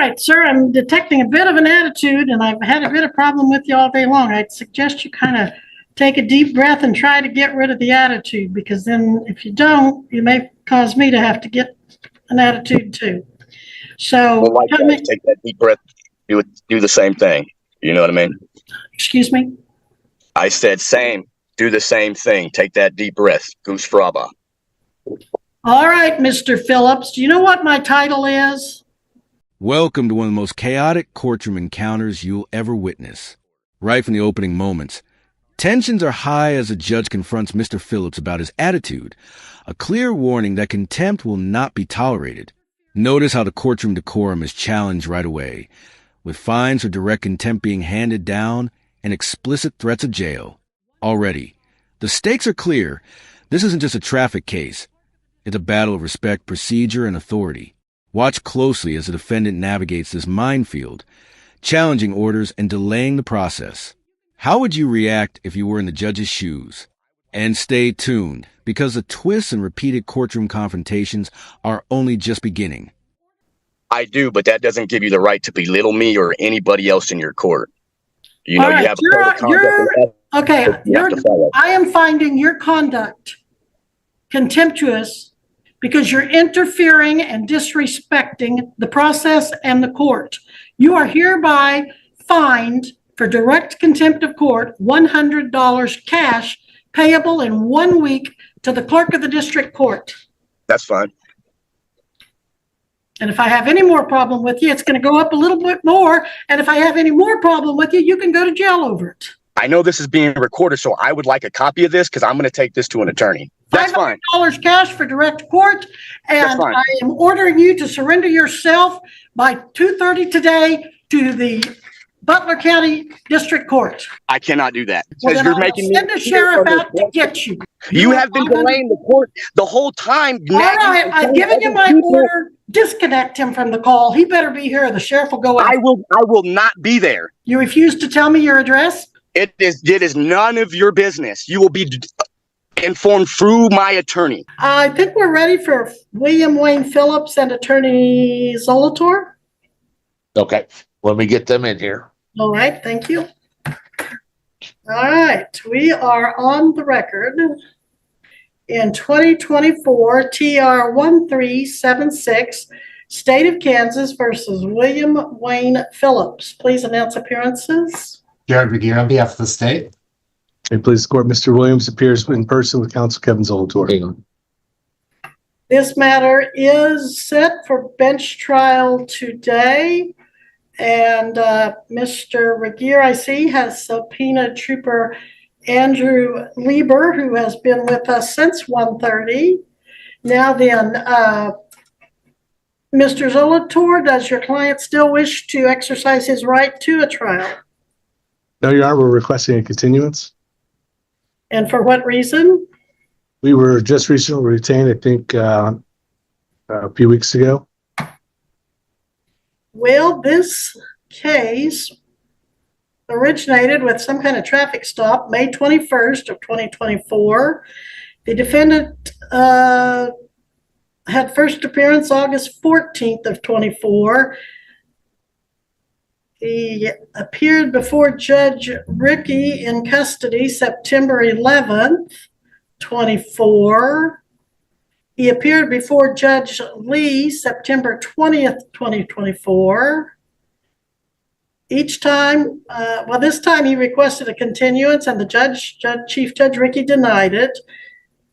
right, sir, I'm detecting a bit of an attitude, and I've had a bit of problem with you all day long. I'd suggest you kind of take a deep breath and try to get rid of the attitude, because then if you don't, you may cause me to have to get an attitude too. So, well, likewise, take that deep breath, do the same thing. You know what I mean? Excuse me? I said same, do the same thing. Take that deep breath. Goose fraba. All right, Mr. Phillips, do you know what my title is? Welcome to one of the most chaotic courtroom encounters you'll ever witness. Right from the opening moments, tensions are high as a judge confronts Mr. Phillips about his attitude, a clear warning that contempt will not be tolerated. Notice how the courtroom decorum is challenged right away, with fines for direct contempt being handed down and explicit threats of jail. Already, the stakes are clear. This isn't just a traffic case. It's a battle of respect, procedure, and authority. Watch closely as the defendant navigates this minefield, challenging orders and delaying the process. How would you react if you were in the judge's shoes? And stay tuned, because the twists and repeated courtroom confrontations are only just beginning. I do, but that doesn't give you the right to belittle me or anybody else in your court. You know, right, you have a code of conduct. I am finding your conduct contemptuous because you're interfering and disrespecting the process and the court. You are hereby fined for direct contempt of court, $100 cash payable in 1 week to the clerk of the district court. That's fine. And if I have any more problem with you, it's going to go up a little bit more. And if I have any more problem with you, you can go to jail over it. I know this is being recorded, so I would like a copy of this because I'm going to take this to an attorney. That's fine. $500 cash for direct court, and I am ordering you to surrender yourself by 2:30 today to the Butler County District Court. I cannot do that. Well, then I'll send the sheriff out to get you. You have been delaying the court the whole time. All right, I've given you my order. Disconnect him from the call. He better be here, or the sheriff will go out. I will not be there. You refuse to tell me your address? It is none of your business. You will be informed through my attorney. I think we're ready for William Wayne Phillips and Attorney Zolotor. Okay, let me get them in here. All right, thank you. All right, we are on the record in 2024 TR 1376, State of Kansas versus William Wayne Phillips. Please announce appearances. Jared Regier on behalf of the state. And please, court, Mr. Williams appears in person with counsel Kevin Zolotor. This matter is set for bench trial today. And Mr. Regier, I see, has subpoenaed Trooper Andrew Lieber, who has been with us since 1:30. Now then, Mr. Zolotor, does your client still wish to exercise his right to a trial? No, Your Honor, we're requesting a continuance. And for what reason? We were just recently retained, I think, a few weeks ago. Well, this case originated with some kind of traffic stop May 21st of 2024. The defendant had first appearance August 14th of 24. He appeared before Judge Rickey in custody September 11th, 24. He appeared before Judge Lee September 20th, 2024. Each time, this time he requested a continuance and the Chief Judge Rickey denied it.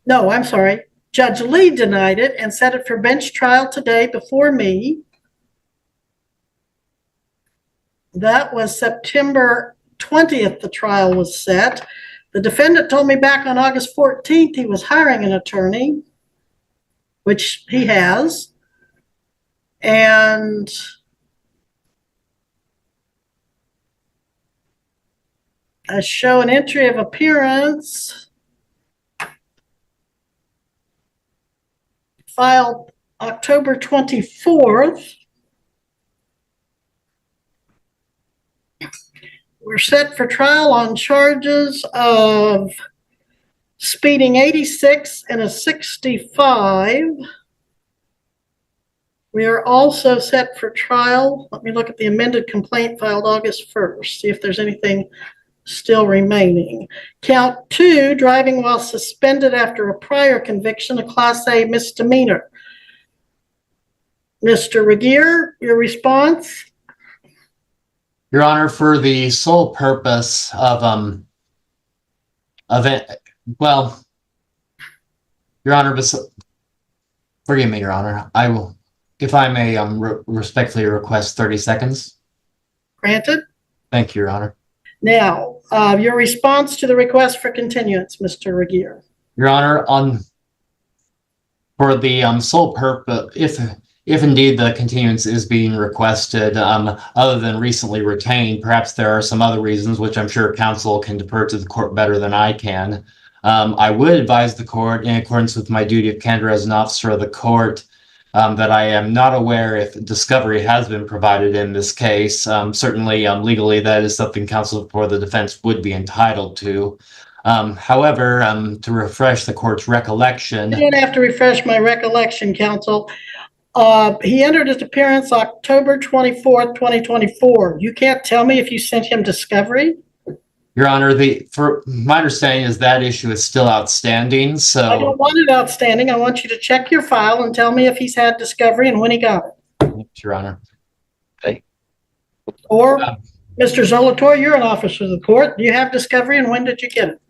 No, I'm sorry. Judge Lee denied it and set it for bench trial today before me. That was September 20th, the trial was set. The defendant told me back on August 14th he was hiring an attorney, which he has. And I show an entry of appearance filed October 24th. We're set for trial on charges of speeding 86 and a 65. We are also set for trial. Let me look at the amended complaint filed August 1st, see if there's anything still remaining. Count 2, driving while suspended after a prior conviction, a Class A misdemeanor. Mr. Regier, your response? Your Honor, for the sole purpose of it, well, Your Honor, forgive me, Your Honor. I will, if I may, respectfully request 30 seconds. Granted. Thank you, Your Honor. Now, your response to the request for continuance, Mr. Regier. Your Honor, for the sole purpose, if indeed the continuance is being requested, other than recently retained, perhaps there are some other reasons which I'm sure counsel can defer to the court better than I can. I would advise the court, in accordance with my duty of candor as an officer of the court, that I am not aware if discovery has been provided in this case. Certainly, legally, that is something counsel for the defense would be entitled to. However, to refresh the court's recollection. You don't have to refresh my recollection, counsel. He entered his appearance October 24th, 2024. You can't tell me if you sent him discovery? Your Honor, for my understanding is that issue is still outstanding, so. I don't want it outstanding. I want you to check your file and tell me if he's had discovery and when he got it. Your Honor. Or, Mr. Zolotor, you're an officer of the court. Do you have discovery and when did you get it?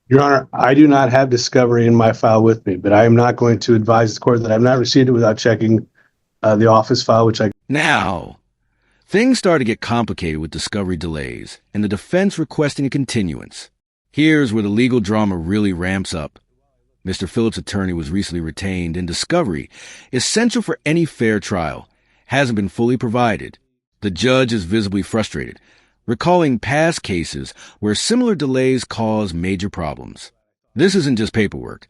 Your Honor, I do not have discovery in my file with me, but I am not going to advise the court that I've not received it without checking the office file, which I. Now, things start to get complicated with discovery delays and the defense requesting a continuance. Here's where the legal drama really ramps up. Mr. Phillips' attorney was recently retained, and discovery, essential for any fair trial, hasn't been fully provided. The judge is visibly frustrated, recalling past cases where similar delays cause major problems. This isn't just paperwork.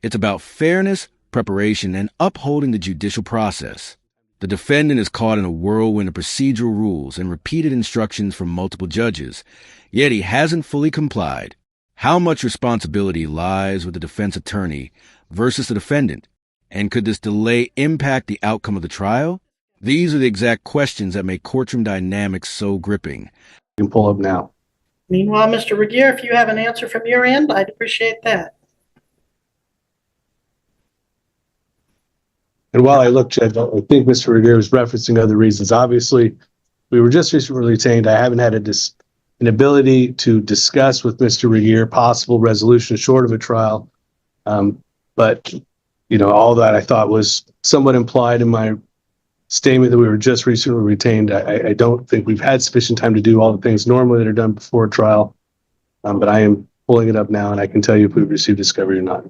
It's about fairness, preparation, and upholding the judicial process. The defendant is caught in a whirlwind of procedural rules and repeated instructions from multiple judges, yet he hasn't fully complied. How much responsibility lies with the defense attorney versus the defendant? And could this delay impact the outcome of the trial? These are the exact questions that make courtroom dynamics so gripping. You can pull up now. Meanwhile, Mr. Regier, if you have an answer from your end, I'd appreciate that. And while I look, Judge, I think Mr. Regier was referencing other reasons. Obviously, we were just recently retained. I haven't had an ability to discuss with Mr. Regier possible resolution short of a trial. But, all that I thought was somewhat implied in my statement that we were just recently retained. I don't think we've had sufficient time to do all the things normally that are done before a trial. But I am pulling it up now, and I can tell you if we've received discovery or not.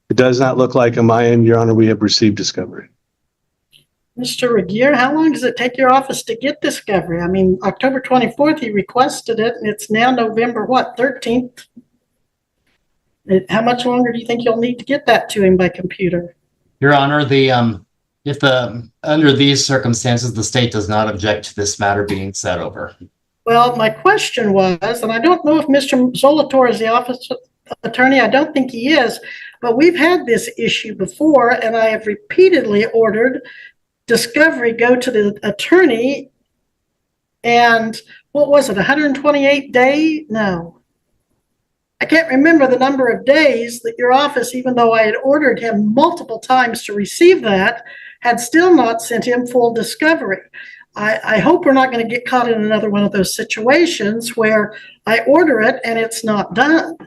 It does not look like on my end, Your Honor, we have received discovery. Mr. Regier, how long does it take your office to get discovery? I mean, October 24th, he requested it, and it's now November, 13th? How much longer do you think you'll need to get that to him by computer? Your Honor, under these circumstances, the state does not object to this matter being set over. Well, my question was, and I don't know if Mr. Zolotor is the office attorney, I don't think he is, but we've had this issue before, and I have repeatedly ordered discovery go to the attorney, and what was it, 128 day? No. I can't remember the number of days that your office, even though I had ordered him multiple times to receive that, had still not sent him full discovery. I hope we're not going to get caught in another one of those situations where I order it and it's not done.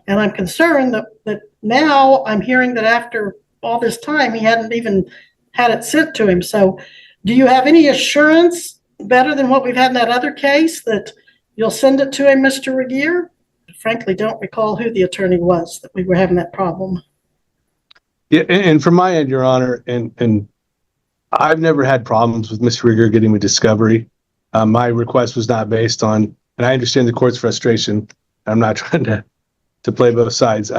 And I'm concerned that now I'm hearing that after all this time, he hadn't even had it sent to him. So do you have any assurance, better than what we've had in that other case, that you'll send it to him, Mr. Regier? I frankly don't recall who the attorney was that we were having that problem. Yeah, and from my end, Your Honor, and I've never had problems with Mr. Regier getting me discovery. My request was not based on, and I understand the court's frustration. I'm not trying to play both sides.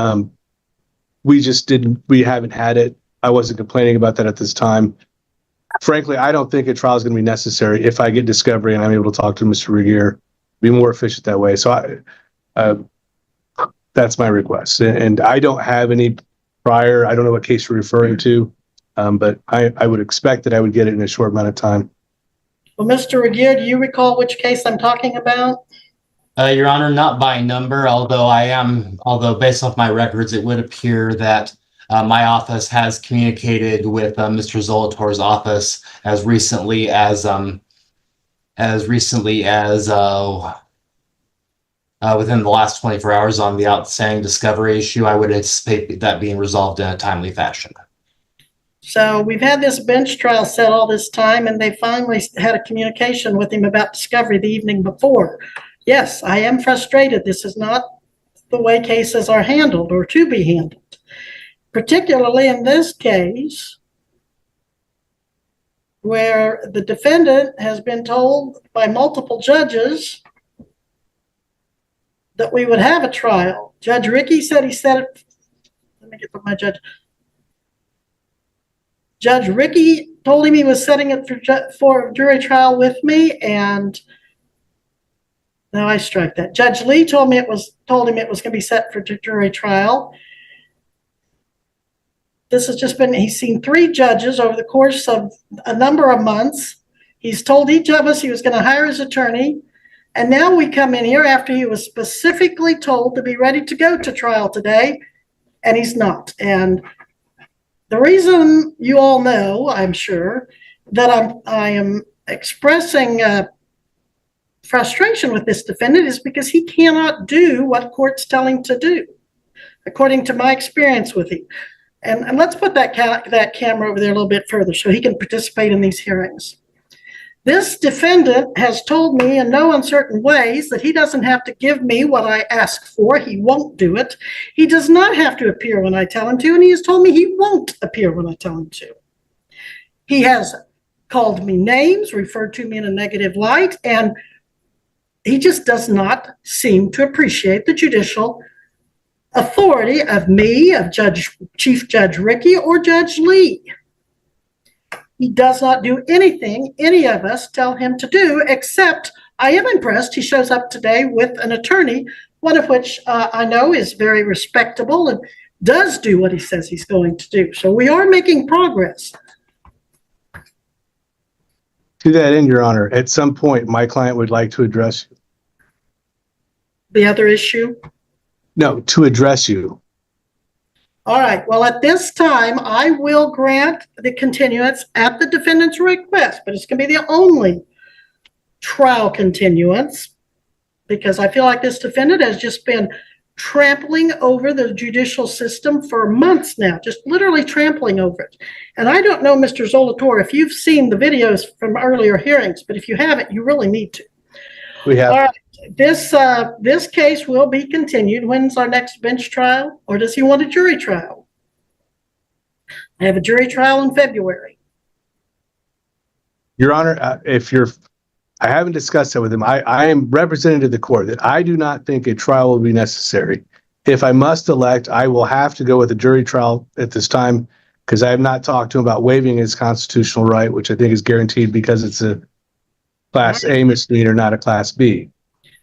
We haven't had it. I wasn't complaining about that at this time. Frankly, I don't think a trial is going to be necessary if I get discovery and I'm able to talk to Mr. Regier, be more efficient that way. So that's my request. And I don't have any prior. I don't know what case you're referring to, but I would expect that I would get it in a short amount of time. Well, Mr. Regier, do you recall which case I'm talking about? Your Honor, not by number, although based off my records, it would appear that my office has communicated with Mr. Zolator's office as recently as within the last 24 hours on the outstanding discovery issue. I would anticipate that being resolved in a timely fashion. So we've had this bench trial set all this time, and they finally had a communication with him about discovery the evening before. Yes, I am frustrated. This is not the way cases are handled or to be handled, particularly in this case where the defendant has been told by multiple judges that we would have a trial. Judge Rickey said he set it. Let me get my judge. Judge Rickey told him he was setting it for jury trial with me, and no, I strike that. Judge Lee told him it was going to be set for jury trial. This has just been, he's seen 3 judges over the course of a number of months. He's told each of us he was going to hire his attorney. And now we come in here after he was specifically told to be ready to go to trial today, and he's not. And the reason you all know, I'm sure, that I am expressing frustration with this defendant is because he cannot do what courts tell him to do, according to my experience with him. And let's put that camera over there a little bit further so he can participate in these hearings. This defendant has told me in no uncertain ways that he doesn't have to give me what I ask for. He won't do it. He does not have to appear when I tell him to, and he has told me he won't appear when I tell him to. He has called me names, referred to me in a negative light, and he just does not seem to appreciate the judicial authority of me, of Chief Judge Rickey, or Judge Lee. He does not do anything any of us tell him to do, except I am impressed he shows up today with an attorney, one of which I know is very respectable and does do what he says he's going to do. So we are making progress. To that end, Your Honor, at some point, my client would like to address you. The other issue? No, to address you. All right. Well, at this time, I will grant the continuance at the defendant's request, but it's going to be the only trial continuance because I feel like this defendant has just been trampling over the judicial system for months now, just literally trampling over it. And I don't know, Mr. Zolator, if you've seen the videos from earlier hearings, but if you haven't, you really need to. We have. All right. This case will be continued. When's our next bench trial? Or does he want a jury trial? I have a jury trial in February. Your Honor, I haven't discussed that with him. I am representing to the court that I do not think a trial will be necessary. If I must elect, I will have to go with a jury trial at this time because I have not talked to him about waiving his constitutional right, which I think is guaranteed because it's a Class A misdemeanor, not a Class B.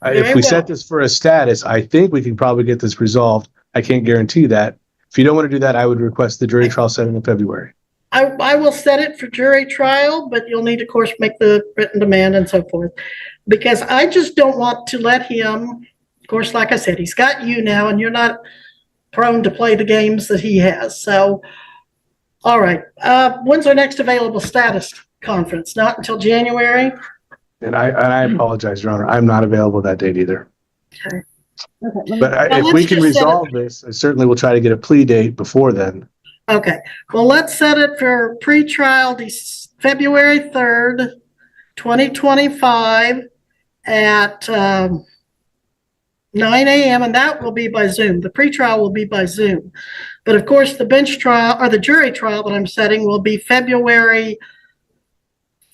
If we set this for a status, I think we can probably get this resolved. I can't guarantee that. If you don't want to do that, I would request the jury trial set in February. I will set it for jury trial, but you'll need, of course, make the written demand and so forth. Because I just don't want to let him, of course, like I said, he's got you now, and you're not prone to play the games that he has. So, all right. When's our next available status conference? Not until January? And I apologize, Your Honor. I'm not available that date either. Okay. But if we can resolve this, I certainly will try to get a plea date before then. Okay. Well, let's set it for pre-trial February 3rd, 2025 at 9 a.m. and that will be by Zoom. The pre-trial will be by Zoom. But of course, the bench trial or the jury trial that I'm setting will be February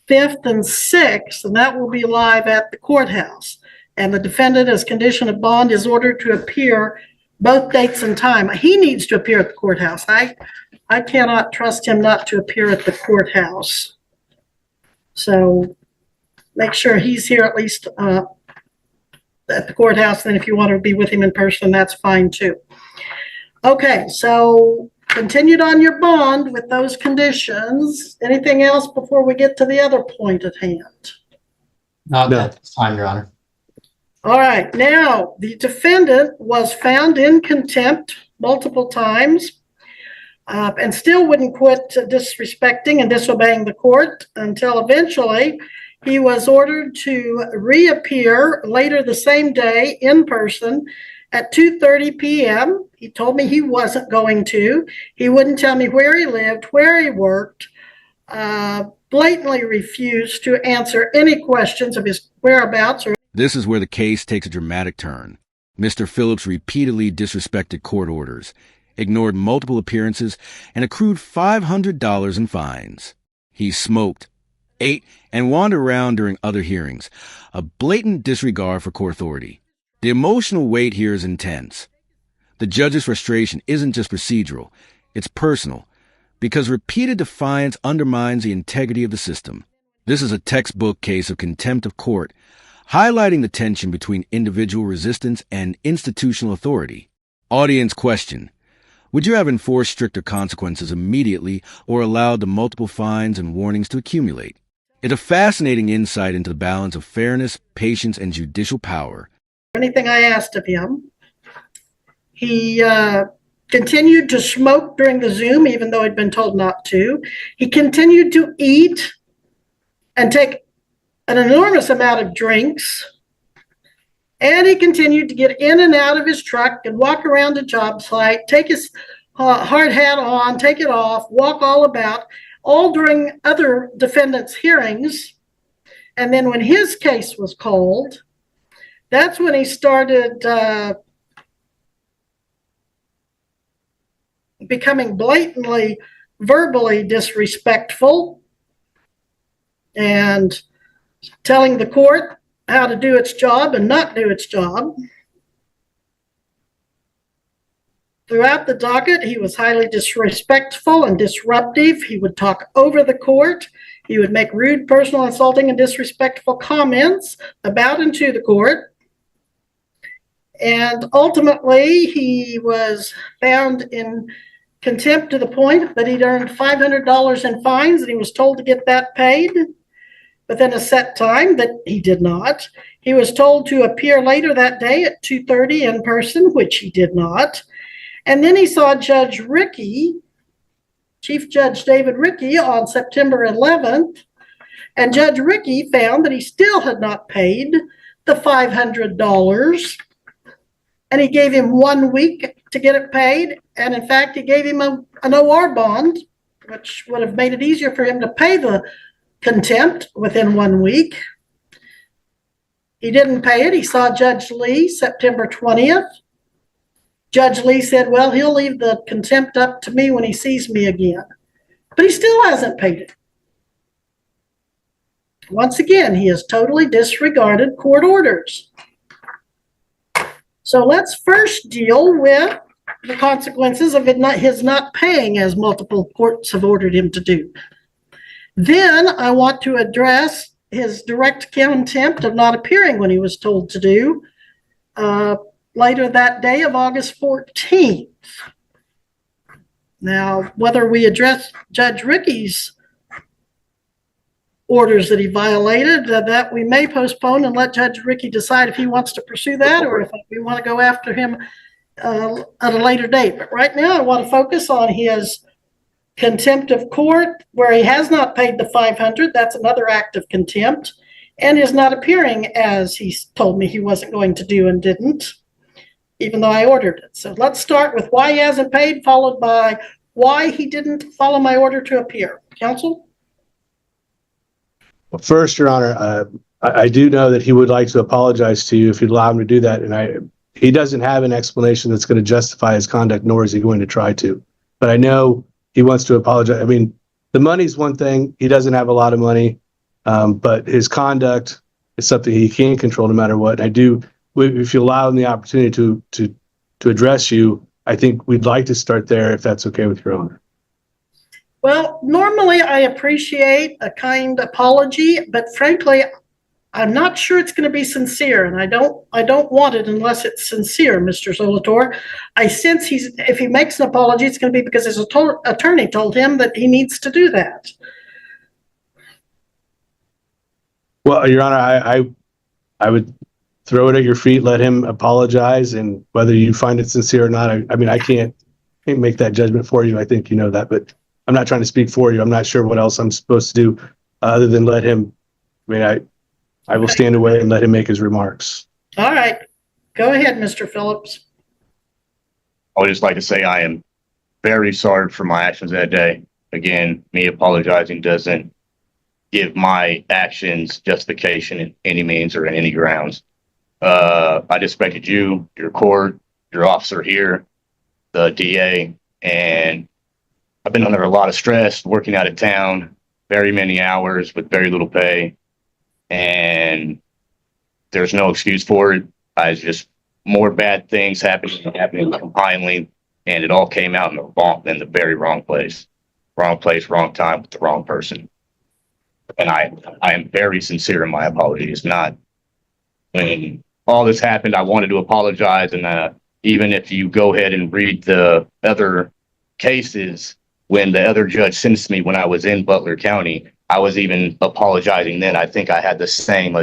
5th and 6th, and that will be live at the courthouse. And the defendant, as condition of bond, is ordered to appear both dates and time. He needs to appear at the courthouse. I cannot trust him not to appear at the courthouse. So make sure he's here at least at the courthouse. And if you want to be with him in person, that's fine too. Okay, so continued on your bond with those conditions. Anything else before we get to the other point at hand? No, No. that's fine, Your Honor. All right, now the defendant was found in contempt multiple times and still wouldn't quit disrespecting and disobeying the court until eventually he was ordered to reappear later the same day in person at 2:30 p.m. He told me he wasn't going to. He wouldn't tell me where he lived, where he worked, blatantly refused to answer any questions of his whereabouts. This is where the case takes a dramatic turn. Mr. Phillips repeatedly disrespected court orders, ignored multiple appearances, and accrued $500 in fines. He smoked, ate, and wandered around during other hearings, a blatant disregard for court authority. The emotional weight here is intense. The judge's frustration isn't just procedural, it's personal, because repeated defiance undermines the integrity of the system. This is a textbook case of contempt of court, highlighting the tension between individual resistance and institutional authority. Audience question: would you have enforced stricter consequences immediately or allowed the multiple fines and warnings to accumulate? It's a fascinating insight into the balance of fairness, patience, and judicial power. Anything I asked of him. He continued to smoke during the Zoom, even though he'd been told not to. He continued to eat and take an enormous amount of drinks. And he continued to get in and out of his truck and walk around the job site, take his hard hat on, take it off, walk all about, all during other defendants' hearings. And then when his case was called, that's when he started becoming blatantly, verbally disrespectful and telling the court how to do its job and not do its job. Throughout the docket, he was highly disrespectful and disruptive. He would talk over the court. He would make rude, personal, insulting, and disrespectful comments about and to the court. And ultimately, he was found in contempt to the point that he'd earned $500 in fines, and he was told to get that paid within a set time that he did not. He was told to appear later that day at 2:30 in person, which he did not. And then he saw Judge Rickey, Chief Judge David Rickey, on September 11th, and Judge Rickey found that he still had not paid the $500, and he gave him 1 week to get it paid. And in fact, he gave him an OR bond, which would have made it easier for him to pay the contempt within 1 week. He didn't pay it. He saw Judge Lee September 20th. Judge Lee said, well, he'll leave the contempt up to me when he sees me again. But he still hasn't paid it. Once again, he has totally disregarded court orders. So let's first deal with the consequences of his not paying, as multiple courts have ordered him to do. Then I want to address his direct contempt of not appearing when he was told to do later that day of August 14th. Now, whether we address Judge Rickey's orders that he violated, that we may postpone and let Judge Rickey decide if he wants to pursue that or if we want to go after him at a later date. But right now I want to focus on his contempt of court, where he has not paid the $500. That's another act of contempt, and is not appearing as he told me he wasn't going to do and didn't, even though I ordered it. So let's start with why he hasn't paid, followed by why he didn't follow my order to appear. Counsel? Well, first, Your Honor, I do know that he would like to apologize to you if you'd allow him to do that. And he doesn't have an explanation that's going to justify his conduct, nor is he going to try to. But I know he wants to apologize. I mean, the money's one thing. He doesn't have a lot of money, but his conduct is something he can't control no matter what. I do, if you allow him the opportunity to address you, I think we'd like to start there, if that's okay with Your Honor. Well, normally I appreciate a kind apology, but frankly, I'm not sure it's going to be sincere, and I don't want it unless it's sincere, Mr. Zolator. I sense if he makes an apology, it's going to be because his attorney told him that he needs to do that. Well, Your Honor, I would throw it at your feet, let him apologize, and whether you find it sincere or not, I mean, I can't make that judgment for you. I think you know that, but I'm not trying to speak for you. I'm not sure what else I'm supposed to do other than let him. I mean, I will stand away and let him make his remarks. All right. Go ahead, Mr. Phillips. I would just like to say I am very sorry for my actions that day. Again, me apologizing doesn't give my actions justification in any means or in any grounds. I disrespected you, your court, your officer here, the DA, and I've been under a lot of stress working out of town, very many hours with very little pay, and there's no excuse for it. I just more bad things happening compiling, and it all came out in the very wrong place, wrong time with the wrong person. And I am very sincere in my apologies. Not when all this happened, I wanted to apologize, and even if you go ahead and read the other cases, when the other judge sentenced me when I was in Butler County, I was even apologizing then. I think I had the same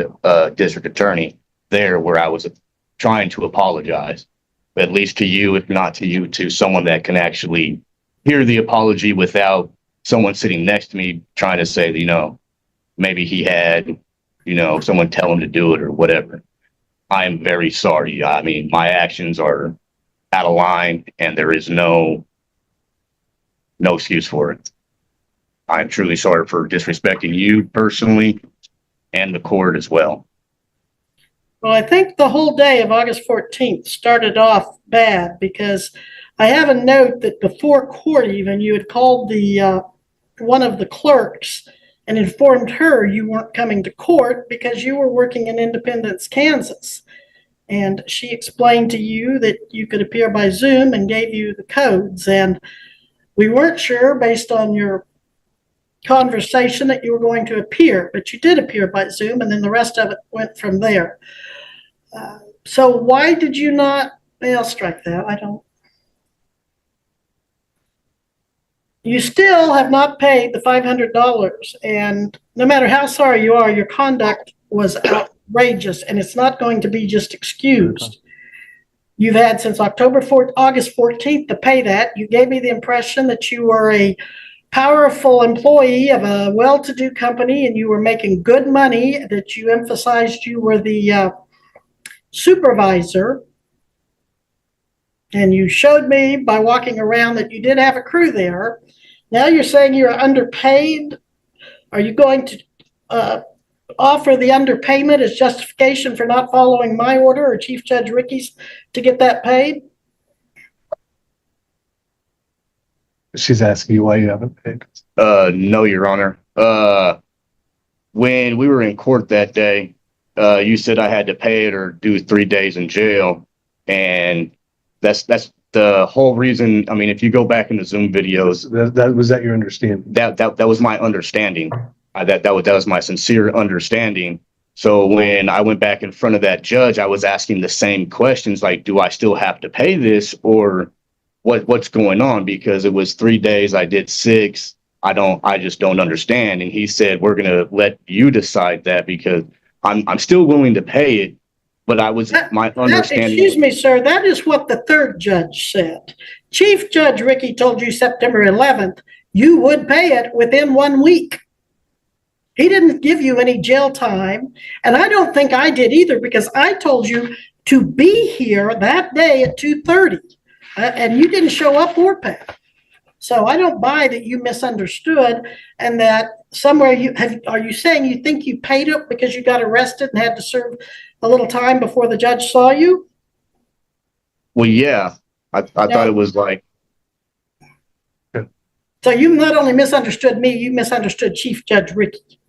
district attorney there where I was trying to apologize, at least to you, if not to you, to someone that can actually hear the apology without someone sitting next to me trying to say, maybe he had, someone tell him to do it or whatever. I am very sorry. I mean, my actions are out of line and there is no excuse for it. I'm truly sorry for disrespecting you personally and the court as well. Well, I think the whole day of August 14th started off bad because I have a note that before court even, you had called one of the clerks and informed her you weren't coming to court because you were working in Independence, Kansas. And she explained to you that you could appear by Zoom and gave you the codes. And we weren't sure based on your conversation that you were going to appear, but you did appear by Zoom, and then the rest of it went from there. So why did you not, I'll strike that. You still have not paid the $500, and no matter how sorry you are, your conduct was outrageous, and it's not going to be just excused. You've had since August 14th to pay that. You gave me the impression that you were a powerful employee of a well-to-do company and you were making good money, that you emphasized you were the supervisor. And you showed me by walking around that you did have a crew there. Now you're saying you're underpaid. Are you going to offer the underpayment as justification for not following my order or Chief Judge Ricky's to get that paid? She's asking you why you haven't paid. No, Your Honor. When we were in court that day, you said I had to pay it or do 3 days in jail. And that's the whole reason. I mean, if you go back in the Zoom videos, Was that your understanding? That was my understanding. That was my sincere understanding. So when I went back in front of that judge, I was asking the same questions, like, do I still have to pay this, or what's going on? Because it was 3 days, I did 6. I just don't understand. And he said, we're gonna let you decide that, because I'm still willing to pay it, but my understanding. Excuse me, sir, that is what the third judge said. Chief Judge Ricky told you September 11th you would pay it within 1 week. He didn't give you any jail time, and I don't think I did either, because I told you to be here that day at 2:30, and you didn't show up or pay. So I don't buy that you misunderstood, and that somewhere are you saying you think you paid it because you got arrested and had to serve a little time before the judge saw you? Well, yeah, I thought it was like. So you not only misunderstood me, you misunderstood Chief Judge Ricky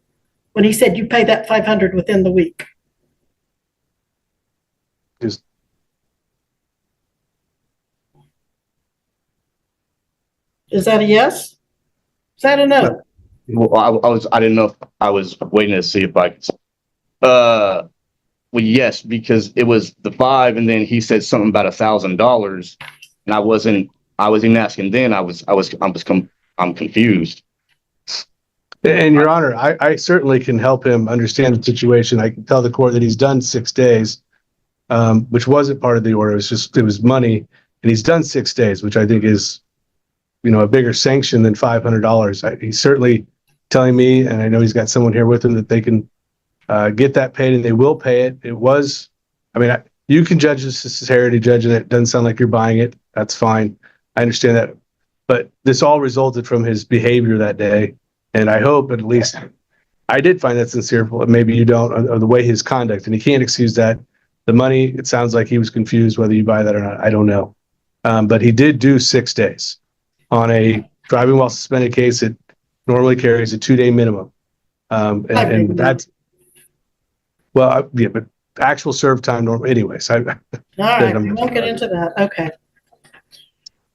when he said you pay that $500 within the week. Just Is that a yes? Is that a no? Well, I didn't know if I was waiting to see if I could Well, yes, because it was the 5, and then he said something about $1,000, and I wasn't even asking then. I'm confused. And Your Honor, I certainly can help him understand the situation. I can tell the court that he's done 6 days, which wasn't part of the order. It was money, and he's done 6 days, which I think is, a bigger sanction than $500. He's certainly telling me, and I know he's got someone here with him, that they can get that paid, and they will pay it. It was, you can judge the sincerity, judge it. It doesn't sound like you're buying it. That's fine. I understand that. But this all resulted from his behavior that day. And I hope at least I did find that sincere, but maybe you don't, of the way his conduct, and he can't excuse that. The money, it sounds like he was confused whether you buy that or not. I don't know. But he did do 6 days on a driving while suspended case. It normally carries a 2-day minimum. And that's, well, yeah, but actual serve time normal anyways. All right, we won't get into that. Okay.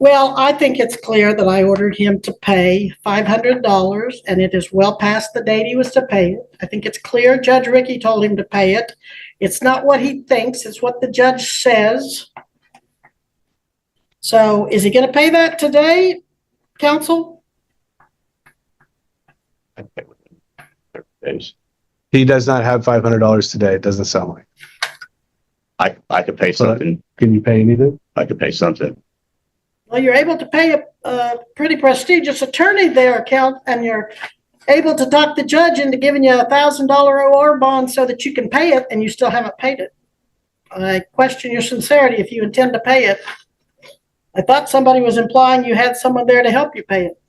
Well, I think it's clear that I ordered him to pay $500, and it is well past the date he was to pay it. I think it's clear Judge Rickey told him to pay it. It's not what he thinks, it's what the judge says. So is he going to pay that today, counsel? He does not have $500 today. It doesn't sound like. I could pay something. Can you pay anything? I could pay something. Well, you're able to pay a pretty prestigious attorney there, and you're able to talk the judge into giving you $1,000 OR bond so that you can pay it, and you still haven't paid it. I question your sincerity if you intend to pay it. I thought somebody was implying you had someone there to help you pay it.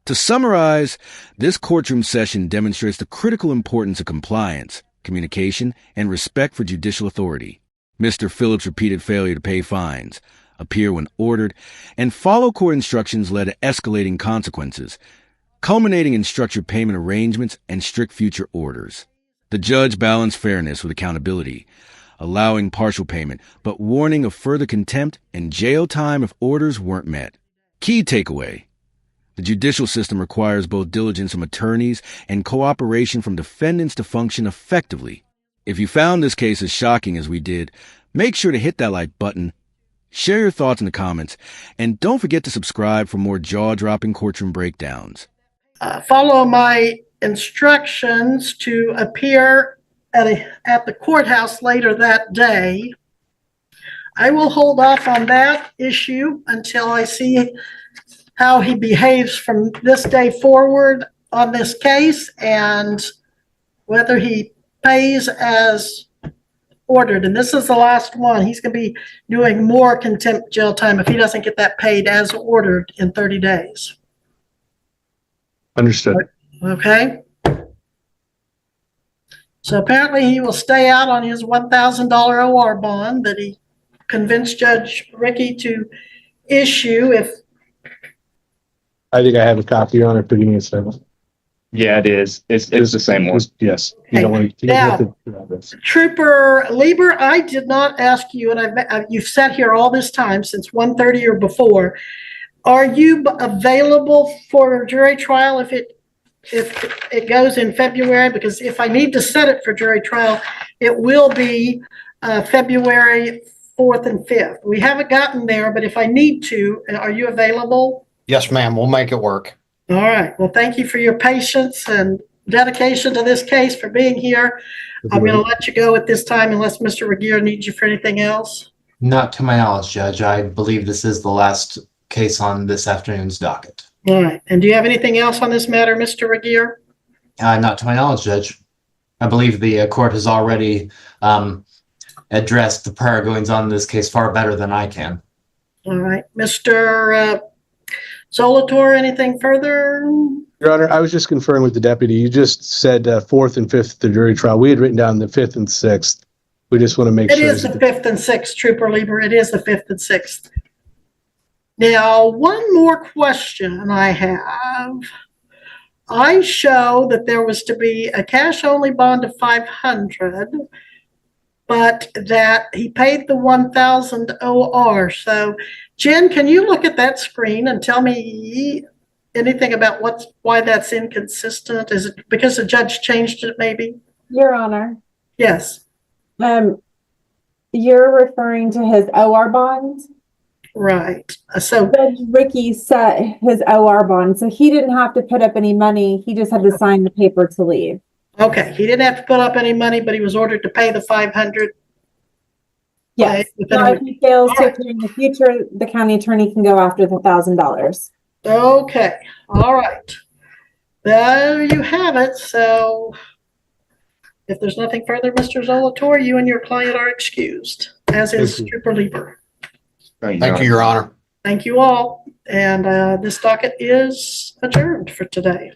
To summarize, this courtroom session demonstrates the critical importance of compliance, communication, and respect for judicial authority. Mr. Phillips' repeated failure to pay fines, appear when ordered, and follow court instructions led to escalating consequences, culminating in structured payment arrangements and strict future orders. The judge balanced fairness with accountability, allowing partial payment, but warning of further contempt and jail time if orders weren't met. Key takeaway: the judicial system requires both diligence from attorneys and cooperation from defendants to function effectively. If you found this case as shocking as we did, make sure to hit that like button, share your thoughts in the comments, and don't forget to subscribe for more jaw-dropping courtroom breakdowns. Follow my instructions to appear at the courthouse later that day. I will hold off on that issue until I see how he behaves from this day forward on this case and whether he pays as ordered. And this is the last one. He's going to be doing more contempt jail time if he doesn't get that paid as ordered in 30 days. Understood. Okay. So apparently he will stay out on his $1,000 OR bond that he convinced Judge Rickey to issue. I think I have a copy, Your Honor. Give me a second. Yeah, it is. It's the same one. Yes. You don't want to. Now, Trooper Lieber, I did not ask you, and you've sat here all this time since 1:30 or before. Are you available for jury trial if it goes in February? Because if I need to set it for jury trial, it will be February 4th and 5th. We haven't gotten there, but if I need to, are you available? Yes, ma'am. We'll make it work. All right. Well, thank you for your patience and dedication to this case, for being here. I'm going to let you go at this time unless Mr. Regier needs you for anything else. Not to my knowledge, Judge. I believe this is the last case on this afternoon's docket. All right. And do you have anything else on this matter, Mr. Regier? Not to my knowledge, Judge. I believe the court has already addressed the prior goings on in this case far better than I can. All right. Mr. Zolator, anything further? Your Honor, I was just conferring with the deputy. You just said 4th and 5th the jury trial. We had written down the 5th and 6th. We just want to make sure. It is the 5th and 6th, Trooper Lieber. It is the 5th and 6th. Now, one more question I have. I show that there was to be a cash-only bond of $500, but that he paid the $1,000 OR. So, Jen, can you look at that screen and tell me anything about why that's inconsistent? Is it because the judge changed it, maybe? Your Honor, Yes, you're referring to his OR bond? right. So, Judge Ricky set his OR bond, so he didn't have to put up any money. He just had to sign the paper to leave. okay, he didn't have to put up any money, but he was ordered to pay the 500. Yes. Okay, Now, if he fails to Alright. appear in the future, the county attorney can go after the $1,000. Okay, all right. There you have it. So if there's nothing further, Mr. Zolator, you and your client are excused, as is Thank you. Trooper Lieber. Thank you, Your Honor. Thank you all. And this docket is adjourned for today.